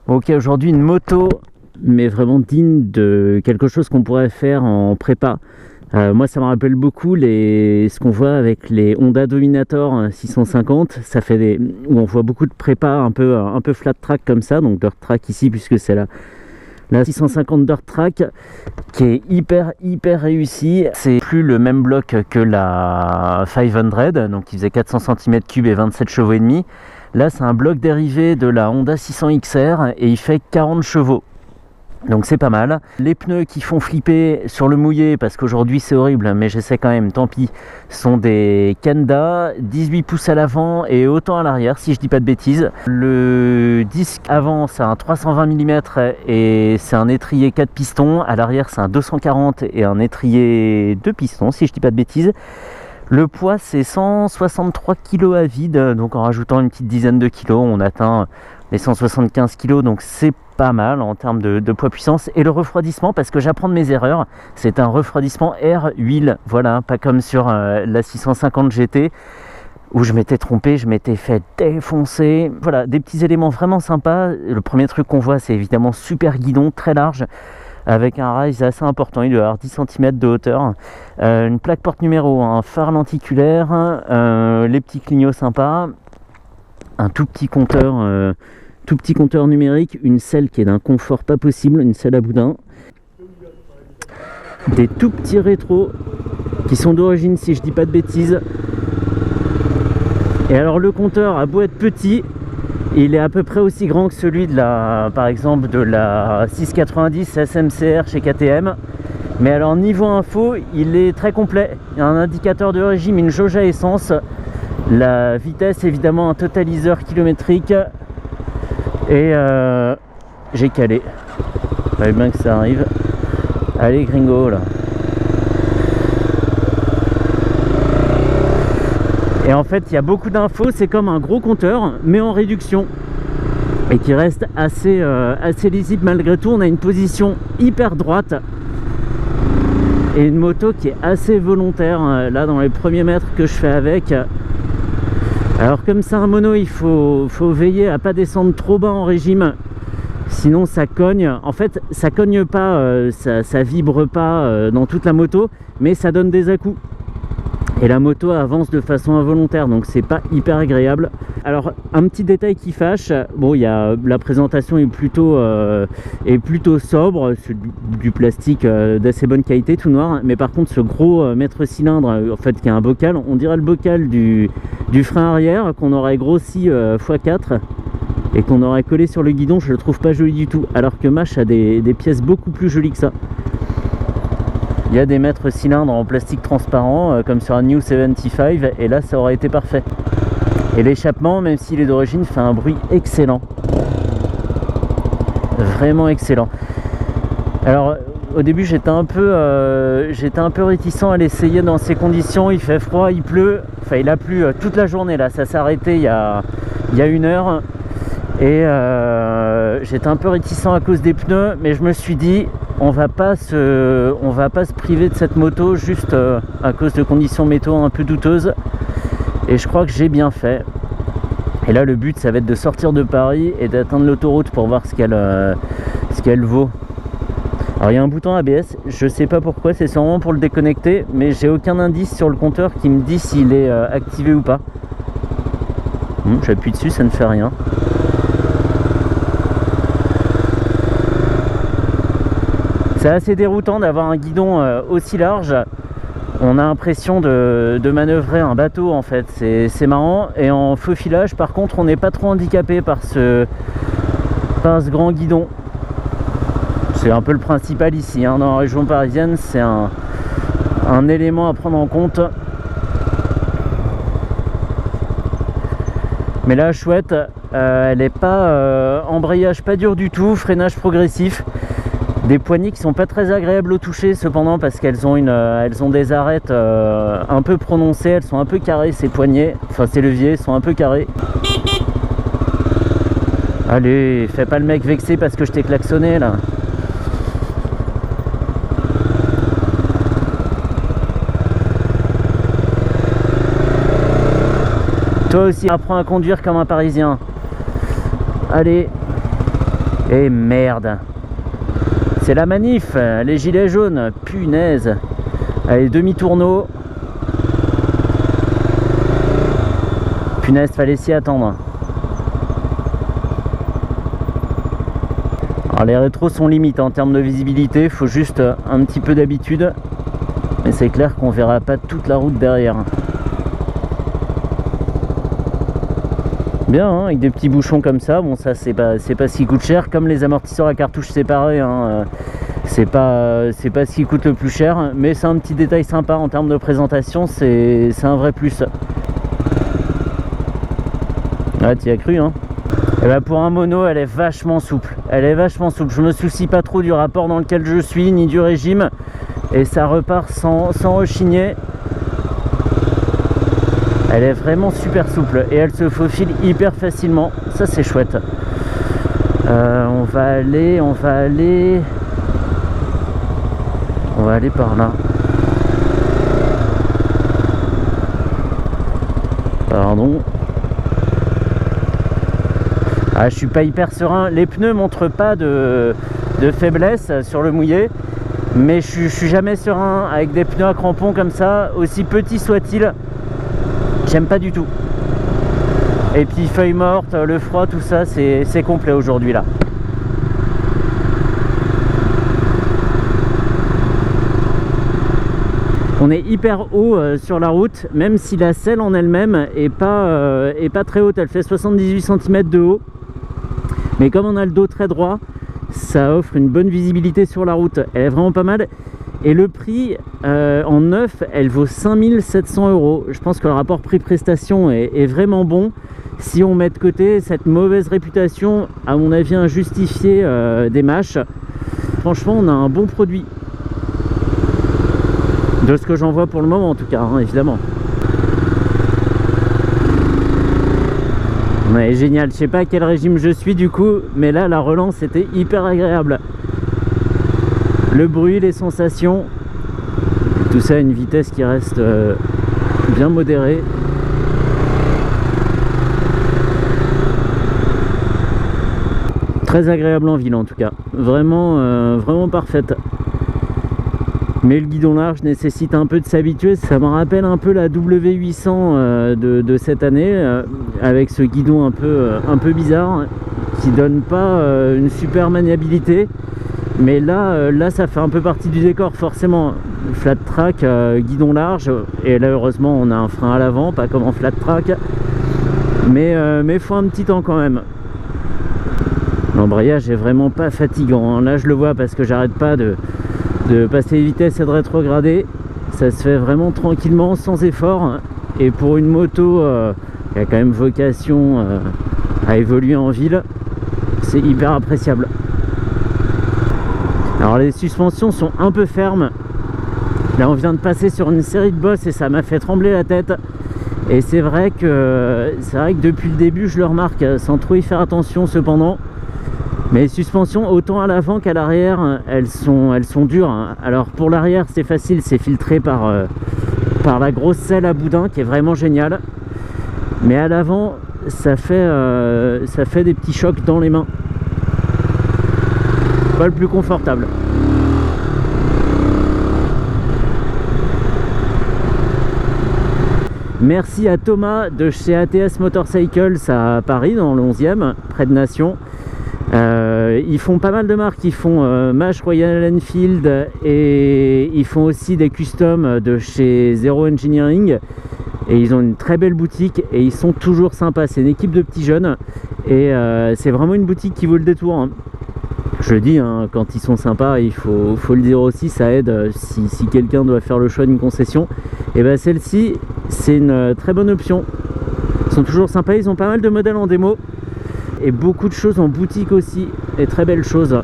Bon, ok, aujourd'hui une moto, mais vraiment digne de quelque chose qu'on pourrait faire en prépa. Moi, ça me rappelle beaucoup ce qu'on voit avec les Honda Dominator 650. Ça fait où on voit beaucoup de prépa un peu flat track comme ça, donc dirt track ici puisque c'est la 650 dirt track qui est hyper réussie. C'est plus le même bloc que la 500, donc qui faisait 400 cm3 et 27 chevaux et demi. Là, c'est un bloc dérivé de la Honda 600 XR et il fait 40 chevaux. Donc c'est pas mal. Les pneus qui font flipper sur le mouillé, parce qu'aujourd'hui c'est horrible, mais j'essaie quand même, tant pis, sont des Kenda, 18 pouces à l'avant et autant à l'arrière, si je dis pas de bêtises. Le disque avant, c'est un 320 mm et c'est un étrier 4 pistons. À l'arrière, c'est un 240 et un étrier 2 pistons, si je dis pas de bêtises. Le poids, c'est 163 kg à vide, donc en rajoutant une petite dizaine de kilos, on atteint les 175 kg, donc c'est pas mal en termes de poids puissance. Et le refroidissement, parce que j'apprends de mes erreurs, c'est un refroidissement air huile, voilà, pas comme sur la 650 GT où je m'étais trompé, je m'étais fait défoncer. Voilà, des petits éléments vraiment sympas. Le premier truc qu'on voit, c'est évidemment super guidon, très large, avec un rise assez important, il doit avoir 10 cm de hauteur, une plaque porte numéro, un phare lenticulaire, les petits clignots sympas, un tout petit compteur numérique, une selle qui est d'un confort pas possible, une selle à boudin, des tout petits rétros qui sont d'origine, si je dis pas de bêtises. Et alors le compteur a beau être petit, il est à peu près aussi grand que celui par exemple de la 690 SMCR chez KTM. Mais alors niveau info, il est très complet. Il y a un indicateur de régime, une jauge à essence, la vitesse évidemment, un totaliseur kilométrique. Et j'ai calé. Il fallait bien que ça arrive. Allez gringo là. Et en fait, il y a beaucoup d'infos, c'est comme un gros compteur, mais en réduction. Et qui reste assez lisible malgré tout. On a une position hyper droite. Et une moto qui est assez volontaire, là dans les premiers mètres que je fais avec. Alors comme c'est un mono, il faut veiller à pas descendre trop bas en régime. Sinon ça cogne. En fait, ça cogne pas, ça vibre pas dans toute la moto, mais ça donne des à-coups. Et la moto avance de façon involontaire, donc c'est pas hyper agréable. Alors un petit détail qui fâche, bon, la présentation est plutôt sobre, c'est du plastique d'assez bonne qualité, tout noir. Mais par contre, ce gros mètre cylindre, en fait, qui a un bocal, on dirait le bocal du frein arrière qu'on aurait grossi x4 et qu'on aurait collé sur le guidon. Je le trouve pas joli du tout, alors que Mash a des pièces beaucoup plus jolies que ça. Il y a des mètres cylindres en plastique transparent comme sur un New 75 et là ça aurait été parfait. Et l'échappement, même s'il est d'origine, fait un bruit excellent. Vraiment excellent. Alors au début j'étais un peu réticent à l'essayer dans ces conditions. Il fait froid, il pleut, enfin il a plu toute la journée là, ça s'est arrêté il y a 1 heure. Et j'étais un peu réticent à cause des pneus, mais je me suis dit on va pas se priver de cette moto juste à cause de conditions météo un peu douteuses. Et je crois que j'ai bien fait. Et là le but ça va être de sortir de Paris et d'atteindre l'autoroute pour voir ce qu'elle vaut. Alors il y a un bouton ABS, je sais pas pourquoi, c'est sûrement pour le déconnecter, mais j'ai aucun indice sur le compteur qui me dit s'il est activé ou pas. J'appuie dessus, ça ne fait rien. C'est assez déroutant d'avoir un guidon aussi large. On a l'impression de manœuvrer un bateau en fait, c'est marrant. Et en faux filage par contre on n'est pas trop handicapé par ce grand guidon. C'est un peu le principal ici, hein. Dans la région parisienne, c'est un élément à prendre en compte. Mais là chouette, elle est pas embrayage pas dur du tout, freinage progressif. Des poignées qui sont pas très agréables au toucher cependant parce qu'elles ont des arêtes un peu prononcées, elles sont un peu carrées ces poignées, enfin ces leviers sont un peu carrés. Allez, fais pas le mec vexé parce que je t'ai klaxonné là. Toi aussi apprends à conduire comme un Parisien. Allez. Et merde. C'est la manif, les gilets jaunes, punaise. Allez, demi-tourneau. Punaise, fallait s'y attendre. Alors les rétros sont limites en termes de visibilité, faut juste un petit peu d'habitude. Mais c'est clair qu'on verra pas toute la route derrière. Bien, hein, avec des petits bouchons comme ça, bon ça c'est pas ce qui coûte cher, comme les amortisseurs à cartouches séparés, hein, c'est pas ce qui coûte le plus cher, mais c'est un petit détail sympa en termes de présentation, c'est un vrai plus. Ah, t'y as cru, hein. Et bah pour un mono, elle est vachement souple. Elle est vachement souple. Je me soucie pas trop du rapport dans lequel je suis, ni du régime. Et ça repart sans rechigner. Elle est vraiment super souple. Et elle se faufile hyper facilement. Ça, c'est chouette. On va aller par là. Pardon. Ah, je suis pas hyper serein. Les pneus montrent pas de faiblesse sur le mouillé, mais je suis jamais serein avec des pneus à crampons comme ça, aussi petits soient-ils. J'aime pas du tout. Et puis feuilles mortes, le froid, tout ça, c'est complet aujourd'hui là. On est hyper haut sur la route, même si la selle en elle-même est pas très haute. Elle fait 78 cm de haut. Mais comme on a le dos très droit, ça offre une bonne visibilité sur la route. Elle est vraiment pas mal. Et le prix en neuf, elle vaut 5700 €. Je pense que le rapport prix-prestation est vraiment bon. Si on met de côté cette mauvaise réputation, à mon avis injustifiée, des mâches, franchement, on a un bon produit. De ce que j'en vois pour le moment, en tout cas, hein, évidemment. Ouais, génial. Je sais pas à quel régime je suis du coup, mais là la relance était hyper agréable. Le bruit, les sensations, tout ça à une vitesse qui reste bien modérée. Très agréable en ville en tout cas. Vraiment, vraiment parfaite. Mais le guidon large nécessite un peu de s'habituer. Ça me rappelle un peu la W800 de cette année, avec ce guidon un peu bizarre, qui donne pas une super maniabilité. Mais là, ça fait un peu partie du décor, forcément. Flat track, guidon large, et là heureusement on a un frein à l'avant, pas comme en flat track. Mais faut un petit temps quand même. L'embrayage est vraiment pas fatigant, hein. Là je le vois parce que j'arrête pas de passer les vitesses et de rétrograder. Ça se fait vraiment tranquillement, sans effort. Et pour une moto qui a quand même vocation à évoluer en ville, c'est hyper appréciable. Alors les suspensions sont un peu fermes. Là on vient de passer sur une série de bosses et ça m'a fait trembler la tête. Et c'est vrai que depuis le début je le remarque sans trop y faire attention cependant. Mais les suspensions, autant à l'avant qu'à l'arrière, elles sont dures. Alors pour l'arrière c'est facile, c'est filtré par la grosse selle à boudin qui est vraiment géniale. Mais à l'avant, ça fait des petits chocs dans les mains. Pas le plus confortable. Merci à Thomas de chez ATS Motorcycles à Paris, dans le 11e, près de Nation. Ils font pas mal de marques, ils font Mach, Royal Enfield, et ils font aussi des customs de chez Zero Engineering, et ils ont une très belle boutique et ils sont toujours sympas. C'est une équipe de petits jeunes et c'est vraiment une boutique qui vaut le détour, hein. Je le dis, hein, quand ils sont sympas, il faut le dire aussi, ça aide si quelqu'un doit faire le choix d'une concession. Et ben celle-ci, c'est une très bonne option. Ils sont toujours sympas, ils ont pas mal de modèles en démo et beaucoup de choses en boutique aussi, et très belles choses.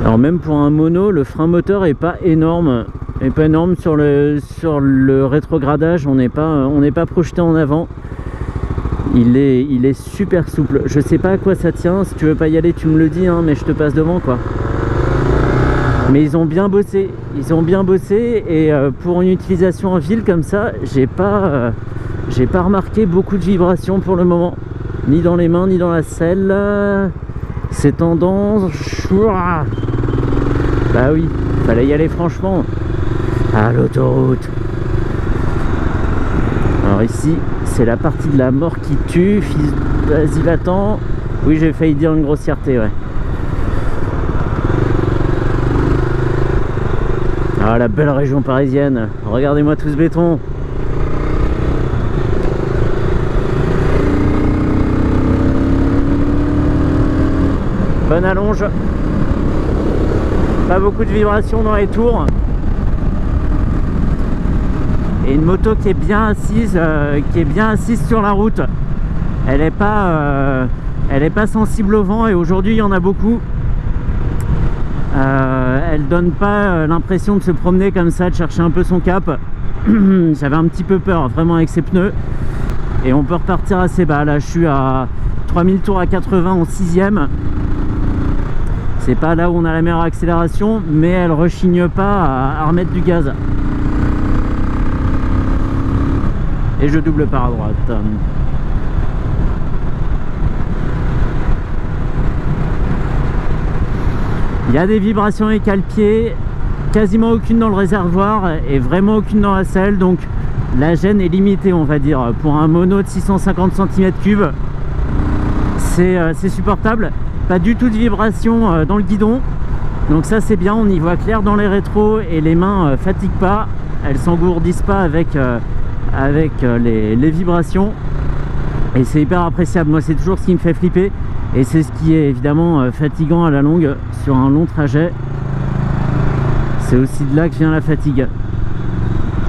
Alors même pour un mono, le frein moteur est pas énorme, sur le rétrogradage, on n'est pas projeté en avant. Il est super souple. Je sais pas à quoi ça tient. Si tu veux pas y aller, tu me le dis, hein, mais je te passe devant, quoi. Mais ils ont bien bossé. Et pour une utilisation en ville comme ça, j'ai pas remarqué beaucoup de vibrations pour le moment. ni dans les mains, ni dans la selle. C'est tendance. Bah oui, fallait y aller franchement. À l'autoroute. Alors ici, c'est la partie de la mort qui tue. Vas-y, va-t'en. Oui, j'ai failli dire une grossièreté, ouais. Ah, la belle région parisienne. Regardez-moi tout ce béton. Bonne allonge. Pas beaucoup de vibrations dans les tours. Et une moto qui est bien assise, sur la route. Elle n'est pas sensible au vent, et aujourd'hui il y en a beaucoup. Elle donne pas l'impression de se promener comme ça, de chercher un peu son cap. J'avais un petit peu peur vraiment avec ses pneus. Et on peut repartir assez bas. Là je suis à 3000 tours à 80 en 6ème. C'est pas là où on a la meilleure accélération, mais elle rechigne pas à remettre du gaz. Et je double par à droite. Il y a des vibrations avec cale-pied, quasiment aucune dans le réservoir et vraiment aucune dans la selle, donc la gêne est limitée, on va dire. Pour un mono de 650 cm3, c'est supportable. Pas du tout de vibration dans le guidon, donc ça c'est bien, on y voit clair dans les rétros et les mains fatiguent pas, elles s'engourdissent pas avec les vibrations, et c'est hyper appréciable. Moi c'est toujours ce qui me fait flipper, et c'est ce qui est évidemment fatigant à la longue sur un long trajet. C'est aussi de là que vient la fatigue.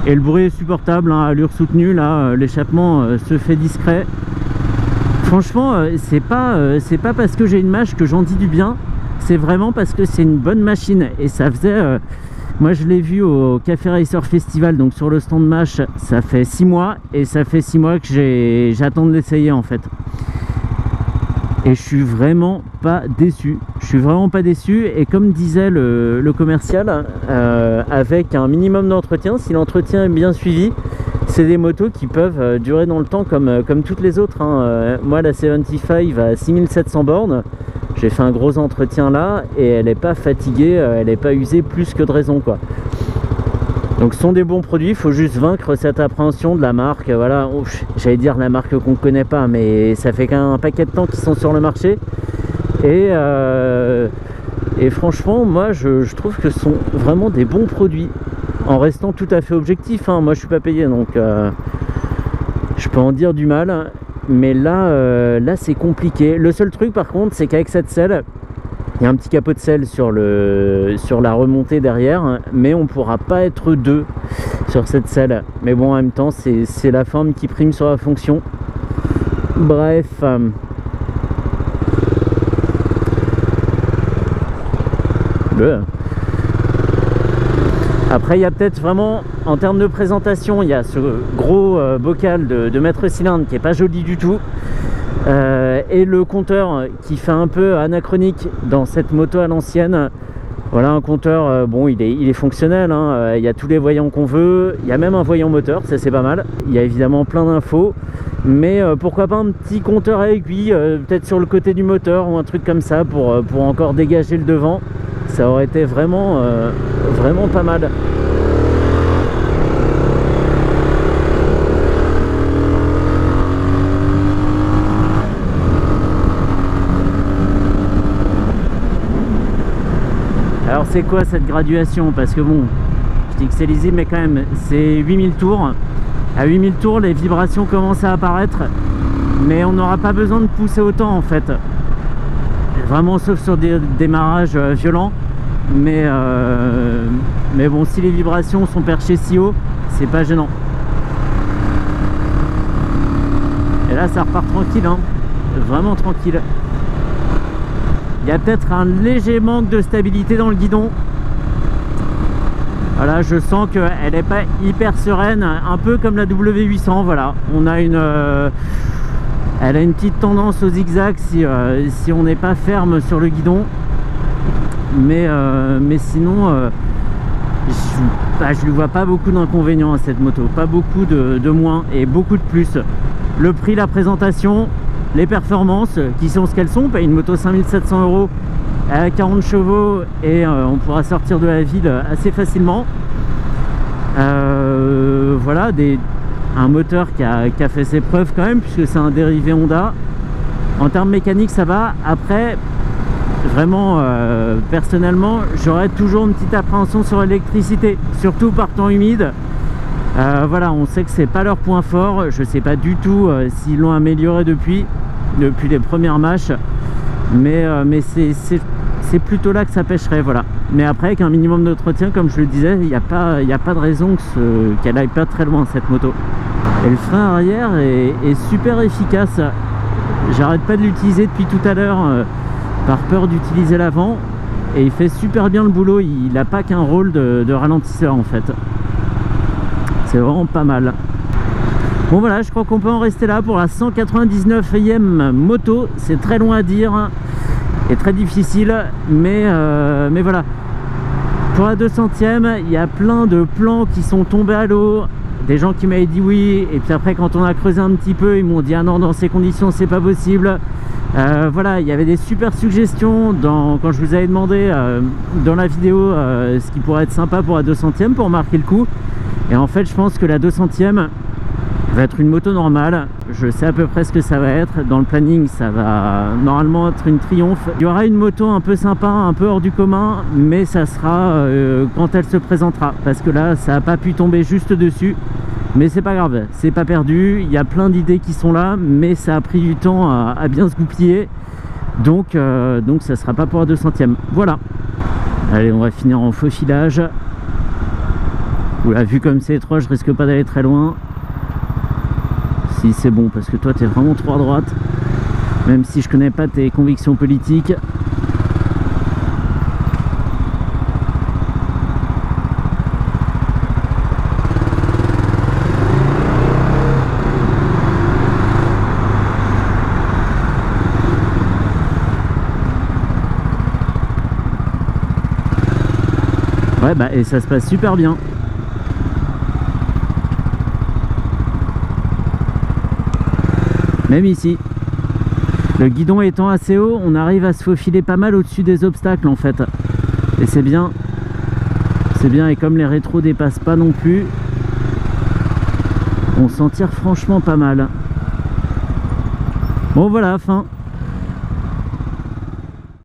Et le bruit est supportable, hein, allure soutenue, là l'échappement se fait discret. Franchement, c'est pas parce que j'ai une mâche que j'en dis du bien, c'est vraiment parce que c'est une bonne machine. Et ça faisait... moi je l'ai vu au Café Racer Festival, donc sur le stand mâche, ça fait 6 mois, et ça fait 6 mois que j'attends de l'essayer en fait. Et je suis vraiment pas déçu. Je suis vraiment pas déçu, et comme disait le commercial, avec un minimum d'entretien, si l'entretien est bien suivi, c'est des motos qui peuvent durer dans le temps comme toutes les autres, hein. Moi la 75 à 6700 bornes, j'ai fait un gros entretien là, et elle n'est pas fatiguée, elle n'est pas usée plus que de raison, quoi. Donc ce sont des bons produits, il faut juste vaincre cette appréhension de la marque. Voilà, j'allais dire la marque qu'on ne connaît pas, mais ça fait qu'un paquet de temps qu'ils sont sur le marché. Et franchement, moi je trouve que ce sont vraiment des bons produits, en restant tout à fait objectif, hein. Moi je suis pas payé, donc je peux en dire du mal, mais là c'est compliqué. Le seul truc par contre, c'est qu'avec cette selle, il y a un petit capot de selle sur la remontée derrière, mais on ne pourra pas être deux sur cette selle. Mais bon, en même temps, c'est la forme qui prime sur la fonction. Bref. Après, il y a peut-être vraiment, en termes de présentation, il y a ce gros bocal de mètre cylindre qui est pas joli du tout. Et le compteur qui fait un peu anachronique dans cette moto à l'ancienne. Voilà, un compteur, bon, il est fonctionnel, hein. Il y a tous les voyants qu'on veut, il y a même un voyant moteur, ça c'est pas mal. Il y a évidemment plein d'infos, mais pourquoi pas un petit compteur à aiguille, peut-être sur le côté du moteur ou un truc comme ça pour encore dégager le devant. Ça aurait été vraiment pas mal. Alors c'est quoi cette graduation? Parce que bon, je dis que c'est lisible, mais quand même, c'est 8000 tours. À 8000 tours, les vibrations commencent à apparaître, mais on n'aura pas besoin de pousser autant en fait. Vraiment, sauf sur des démarrages violents. Mais bon, si les vibrations sont perchées si haut, c'est pas gênant. Et là, ça repart tranquille, hein. Vraiment tranquille. Il y a peut-être un léger manque de stabilité dans le guidon. Voilà, je sens qu'elle n'est pas hyper sereine, un peu comme la W800. Voilà, on a elle a une petite tendance au zigzag si on n'est pas ferme sur le guidon. Mais sinon, je lui vois pas beaucoup d'inconvénients à cette moto, pas beaucoup de moins et beaucoup de plus. Le prix, la présentation, les performances qui sont ce qu'elles sont. On paye une moto 5700 € à 40 chevaux et on pourra sortir de la ville assez facilement. Voilà, un moteur qui a fait ses preuves quand même, puisque c'est un dérivé Honda. En termes mécaniques, ça va. Après, vraiment, personnellement, j'aurais toujours une petite appréhension sur l'électricité, surtout par temps humide. Voilà, on sait que c'est pas leur point fort. Je sais pas du tout s'ils l'ont amélioré depuis les premières mâches, mais c'est plutôt là que ça pêcherait, voilà. Mais après, avec un minimum d'entretien, comme je le disais, il n'y a pas de raison qu'elle aille pas très loin, cette moto. Et le frein arrière est super efficace. J'arrête pas de l'utiliser depuis tout à l'heure par peur d'utiliser l'avant, et il fait super bien le boulot. Il n'a pas qu'un rôle de ralentisseur en fait. C'est vraiment pas mal. Bon voilà, je crois qu'on peut en rester là pour la 199e moto. C'est très loin à dire et très difficile, mais voilà. Pour la 200e, il y a plein de plans qui sont tombés à l'eau. Des gens qui m'avaient dit oui, et puis après quand on a creusé un petit peu, ils m'ont dit ah non, dans ces conditions c'est pas possible. Voilà, il y avait des super suggestions quand je vous avais demandé dans la vidéo ce qui pourrait être sympa pour la 200e pour marquer le coup. Et en fait je pense que la 200e va être une moto normale. Je sais à peu près ce que ça va être. Dans le planning, ça va normalement être une Triumph. Il y aura une moto un peu sympa, un peu hors du commun, mais ça sera quand elle se présentera, parce que là ça n'a pas pu tomber juste dessus. Mais c'est pas grave, c'est pas perdu. Il y a plein d'idées qui sont là, mais ça a pris du temps à bien se goupiller. Donc ça sera pas pour la 200e. Voilà. Allez, on va finir en faux filage. Oula, vu comme c'est étroit, je risque pas d'aller très loin. Si c'est bon, parce que toi t'es vraiment trop à droite, même si je connais pas tes convictions politiques. Ouais bah, et ça se passe super bien. Même ici, le guidon étant assez haut, on arrive à se faufiler pas mal au-dessus des obstacles en fait. Et c'est bien. C'est bien, et comme les rétros dépassent pas non plus, on s'en tire franchement pas mal. Bon voilà, fin.